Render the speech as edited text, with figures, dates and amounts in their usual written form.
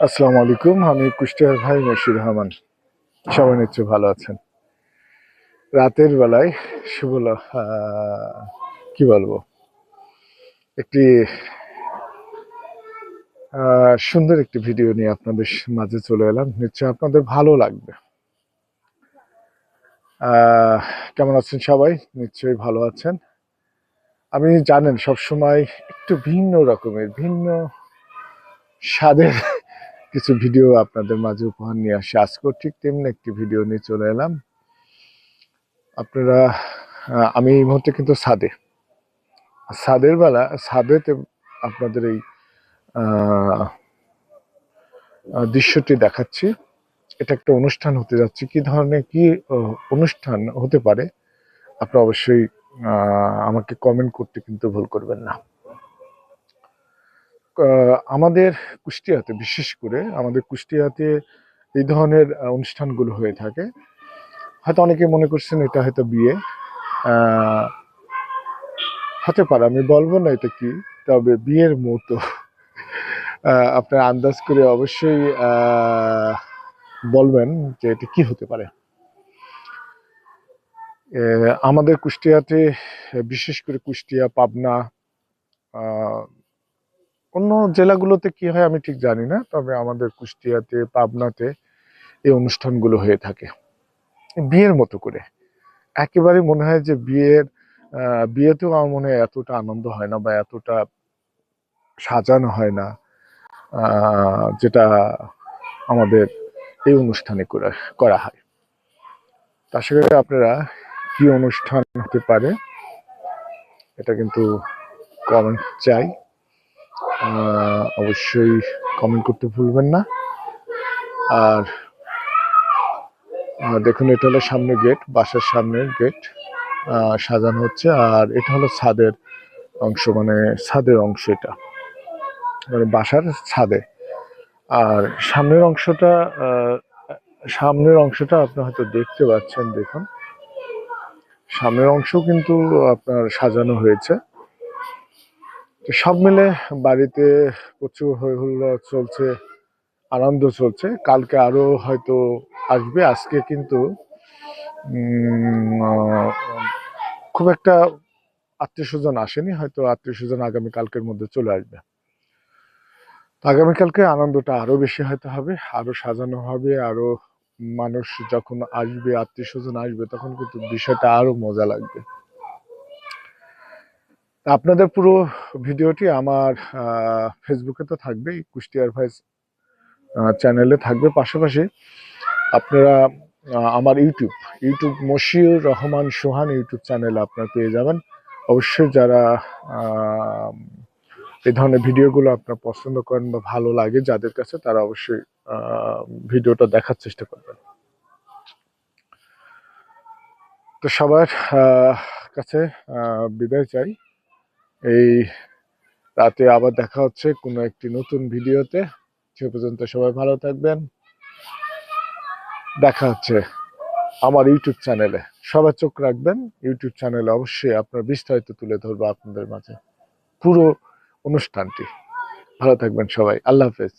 আসসালামু আলাইকুম। আমি কুষ্টিয়ার ভাই মশির রহমান। সবাই নিশ্চয়ই ভালো আছেন। রাতের বেলায় শুভলা কি বলবো, একটি সুন্দর একটি ভিডিও নিয়ে আপনাদের মাঝে চলে এলাম। নিশ্চয়ই আপনাদের ভালো লাগবে। কেমন আছেন সবাই? নিশ্চয়ই ভালো আছেন। আমি জানেন সবসময় একটু ভিন্ন রকমের, ভিন্ন স্বাদের কিছু ভিডিও আপনাদের মাঝে উপহার নিয়ে আসি। আজকেও ঠিক তেমনি একটি ভিডিও নিয়ে চলে এলাম। আপনারা আমি এই মুহূর্তে কিন্তু ছাদের বেলা ছাদেতে আপনাদের এই দৃশ্যটি দেখাচ্ছি। এটা একটা অনুষ্ঠান হতে যাচ্ছে। কি ধরনের কি অনুষ্ঠান হতে পারে আপনারা অবশ্যই আমাকে কমেন্ট করতে কিন্তু ভুল করবেন না। আমাদের কুষ্টিয়াতে, বিশেষ করে আমাদের কুষ্টিয়াতে এই ধরনের অনুষ্ঠানগুলো হয়ে থাকে। হয়তো অনেকে মনে করছেন এটা হয়তো বিয়ে, হতে পারে, আমি বলবো না এটা কি, তবে বিয়ের মতো। আপনার আন্দাজ করে অবশ্যই বলবেন যে এটা কি হতে পারে। আমাদের কুষ্টিয়াতে, বিশেষ করে কুষ্টিয়া, পাবনা, অন্য জেলাগুলোতে কি হয় আমি ঠিক জানি না, তবে আমাদের কুষ্টিয়াতে, পাবনাতে এই অনুষ্ঠানগুলো হয়ে থাকে বিয়ের মতো করে। একেবারে মনে হয় যে বিয়েতেও আমার মনে হয় এতটা আনন্দ হয় না বা এতটা সাজানো হয় না যেটা আমাদের এই অনুষ্ঠানে করা হয়। আশা করি আপনারা কি অনুষ্ঠান হতে পারে এটা কিন্তু কমেন্ট চাই। অবশ্যই কমেন্ট করতে ভুলবেন না। আর দেখুন, এটা হলো সামনে গেট, বাসার সামনের গেট সাজানো হচ্ছে। আর এটা হলো ছাদের অংশ, মানে ছাদের অংশ, এটা মানে বাসার ছাদে। আর সামনের অংশটা আপনি হয়তো দেখতে পাচ্ছেন। দেখুন, সামনের অংশ কিন্তু আপনার সাজানো হয়েছে। সব মিলে বাড়িতে প্রচুর হই হুল্লোড় চলছে, আনন্দ চলছে। কালকে আরো হয়তো আসবে। আজকে কিন্তু খুব একটা আত্মীয় স্বজন আসেনি, হয়তো আত্মীয় স্বজন আগামীকালকের মধ্যে চলে আসবে। আগামীকালকে আনন্দটা আরো বেশি হয়তো হবে, আরো সাজানো হবে, আরো মানুষ যখন আসবে, আত্মীয় স্বজন আসবে, তখন কিন্তু বিষয়টা আরো মজা লাগবে। আপনাদের পুরো ভিডিওটি আমার ফেসবুকে তো থাকবেই, কুষ্টিয়ার ভয়েস চ্যানেলে থাকবে। পাশাপাশি আপনারা আমার ইউটিউব মশিউর রহমান সোহান ইউটিউব চ্যানেলে আপনারা পেয়ে যাবেন। অবশ্যই যারা এই ধরনের ভিডিওগুলো আপনারা পছন্দ করেন বা ভালো লাগে যাদের কাছে, তারা অবশ্যই ভিডিওটা দেখার চেষ্টা করবেন। তো সবার কাছে বিদায় চাই। এই রাতে আবার দেখা হচ্ছে কোনো একটি নতুন ভিডিওতে। সে পর্যন্ত সবাই ভালো থাকবেন। দেখা হচ্ছে আমার ইউটিউব চ্যানেলে। সবাই চোখ রাখবেন ইউটিউব চ্যানেলে, অবশ্যই আপনার বিস্তারিত তুলে ধরবো আপনাদের মাঝে পুরো অনুষ্ঠানটি। ভালো থাকবেন সবাই। আল্লাহ হাফেজ।